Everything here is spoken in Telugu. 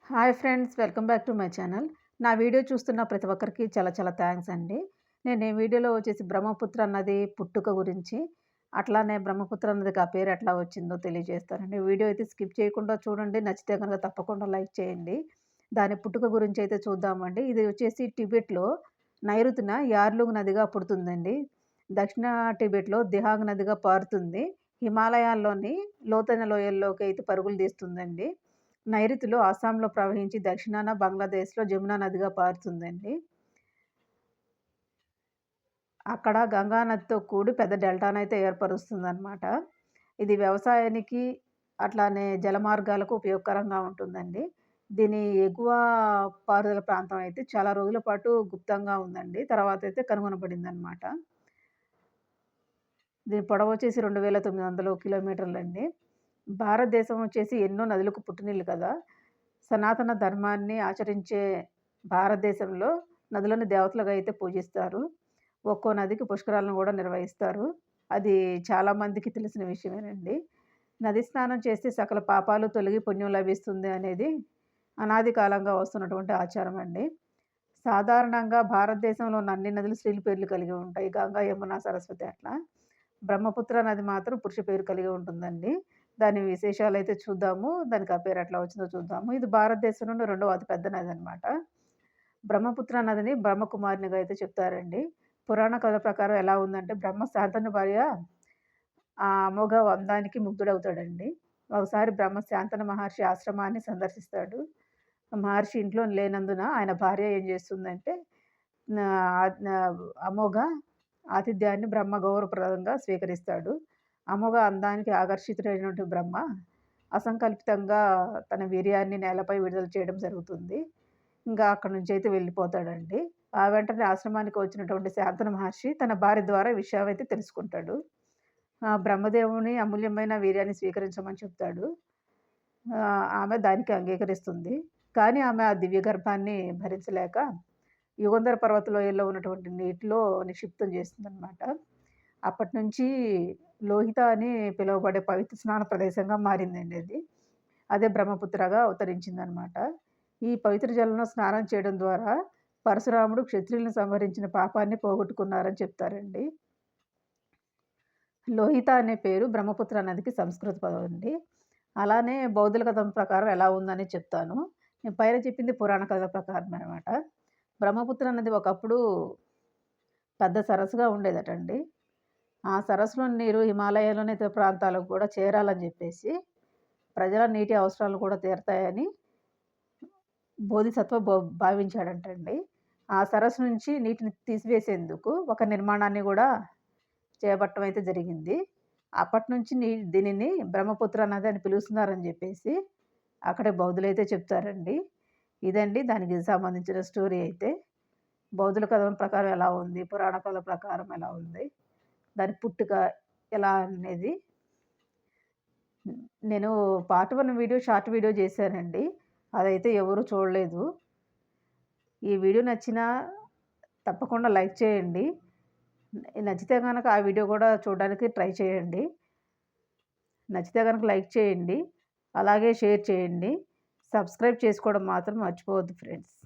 Hi friends, welcome back to my channel. నా వీడియో చూస్తున్న ప్రతి ఒక్కరికి చాలా చాలా థ్యాంక్స్ అండి. నేను ఈ వీడియోలో వచ్చేసి బ్రహ్మపుత్ర నది పుట్టుక గురించి, అట్లానే బ్రహ్మపుత్ర నదికి ఆ పేరు ఎట్లా వచ్చిందో తెలియజేస్తానండి. వీడియో అయితే స్కిప్ చేయకుండా చూడండి. నచ్చితే కనుక తప్పకుండా లైక్ చేయండి. దాని పుట్టుక గురించి అయితే చూద్దామండి. ఇది వచ్చేసి టిబెట్‌లో నైరుతిన యార్లుంగ్ నదిగా పుడుతుందండి. దక్షిణ టిబెట్‌లో దిహాంగ్ నదిగా పారుతుంది. హిమాలయాల్లోని లోతైన లోయల్లోకి అయితే పరుగులు తీస్తుందండి. నైరుతిలో అస్సాంలో ప్రవహించి దక్షిణాన బంగ్లాదేశ్‌లో జమునా నదిగా పారుతుందండి. అక్కడ గంగా నదితో కూడి పెద్ద డెల్టానైతే ఏర్పరుస్తుందనమాట. ఇది వ్యవసాయానికి, అట్లానే జలమార్గాలకు ఉపయోగకరంగా ఉంటుందండి. దీని ఎగువ పారుదల ప్రాంతం అయితే చాలా రోజుల పాటు గుప్తంగా ఉందండి. తర్వాతైతే కనుగొనబడిందనమాట. దీని పొడవొచ్చేసి 2900 కిలోమీటర్లండి. భారతదేశం వచ్చేసి ఎన్నో నదులకు పుట్టినిల్లు కదా! సనాతన ధర్మాన్ని ఆచరించే భారతదేశంలో నదులను దేవతలుగా అయితే పూజిస్తారు. ఒక్కో నదికి పుష్కరాలను గూడా నిర్వహిస్తారు. అది చాలామందికి తెలిసిన విషయమేనండి. నది స్నానం చేస్తే సకల పాపాలు తొలగి పుణ్యం లభిస్తుంది అనేది అనాది కాలంగా వస్తున్నటువంటి ఆచారం అండి. సాధారణంగా భారతదేశంలో ఉన్న అన్ని నదులు స్త్రీల పేర్లు కలిగి ఉంటాయి. గంగా, యమున, సరస్వతి అట్లా. బ్రహ్మపుత్ర నది మాత్రం పురుష పేరు కలిగి ఉంటుందండి. దాని విశేషాలైతే చూద్దాము. దానికి ఆ పేరు ఎట్లా వచ్చిందో చూద్దాము. ఇది భారతదేశంలోని రెండవ అతి పెద్ద నదనమాట. బ్రహ్మపుత్ర నదిని బ్రహ్మకుమారినిగా అయితే చెప్తారండి. పురాణ కథ ప్రకారం ఎలా ఉందంటే, బ్రహ్మ శాంతను భార్య ఆ అమోఘ అందానికి ముగ్ధుడవుతాడండి. ఒకసారి బ్రహ్మ శాంతన మహర్షి ఆశ్రమాన్ని సందర్శిస్తాడు. మహర్షి ఇంట్లో లేనందున ఆయన భార్య ఏం చేస్తుందంటే, అమోఘ ఆతిథ్యాన్ని బ్రహ్మ గౌరవప్రదంగా స్వీకరిస్తాడు. అమోఘ అందానికి ఆకర్షితుడైనటువంటి బ్రహ్మ అసంకల్పితంగా తన వీర్యాన్ని నేలపై విడుదల చేయడం జరుగుతుంది. ఇంకా అక్కడి నుంచైతే వెళ్ళిపోతాడండి. ఆ వెంటనే ఆశ్రమానికి వచ్చినటువంటి శాంతన మహర్షి తన భార్య ద్వారా ఈ విషయమైతే తెలుసుకుంటాడు. బ్రహ్మదేవుని అమూల్యమైన వీర్యాన్ని స్వీకరించమని చెప్తాడు. ఆమె దానికి అంగీకరిస్తుంది. కానీ ఆమె ఆ దివ్య గర్భాన్ని భరించలేక యుగంధర పర్వత లోయల్లో ఉన్నటువంటి నీటిలో నిక్షిప్తం చేస్తుందనమాట. అప్పటినుంచి లోహిత అని పిలువబడే పవిత్ర స్నాన ప్రదేశంగా మారిందండి అది. అదే బ్రహ్మపుత్రగా అవతరించిందనమాట. ఈ పవిత్ర జలంలో స్నానం చేయడం ద్వారా పరశురాముడు క్షత్రియులను సంహరించిన పాపాన్ని పోగొట్టుకున్నారని చెప్తారండి. లోహిత అనే పేరు బ్రహ్మపుత్ర నదికి సంస్కృత పదం అండి. అలానే బౌద్ధుల కథ ప్రకారం ఎలా ఉందని చెప్తాను. నేను పైన చెప్పింది పురాణ కథ ప్రకారం అనమాట. బ్రహ్మపుత్ర నది ఒకప్పుడు పెద్ద సరస్సుగా ఉండేదటండి. ఆ సరస్సులోని నీరు హిమాలయాల్లోని ఇతర ప్రాంతాలకు కూడా చేరాలని చెప్పేసి, ప్రజల నీటి అవసరాలు కూడా తీరతాయని బోధిసత్వ భావించాడంటండి. ఆ సరస్సు నుంచి నీటిని తీసివేసేందుకు ఒక నిర్మాణాన్ని గూడా చేపట్టడం అయితే జరిగింది. అప్పటినుంచి దీనిని బ్రహ్మపుత్ర నది అని పిలుస్తున్నారని జెప్పేసి అక్కడి బౌద్ధులైతే చెప్తారండి. ఇదండి దానికి సంబంధించిన స్టోరీ అయితే. బౌద్ధుల కథనం ప్రకారం ఎలా ఉంది, పురాణ కథల ప్రకారం ఎలా ఉంది, దాని పుట్టుక ఎలా అనేది నేను పార్ట్ 1 వీడియో షార్ట్ వీడియో చేశానండి. అదైతే ఎవరు చూడలేదు. ఈ వీడియో నచ్చినా తప్పకుండా లైక్ చేయండి. నచ్చితే గనక ఆ వీడియో కూడా చూడడానికి ట్రై చేయండి. నచ్చితే గనక లైక్ చేయండి. అలాగే షేర్ చేయండి. సబ్స్క్రైబ్ చేసుకోవడం మాత్రం మర్చిపోవద్దు ఫ్రెండ్స్.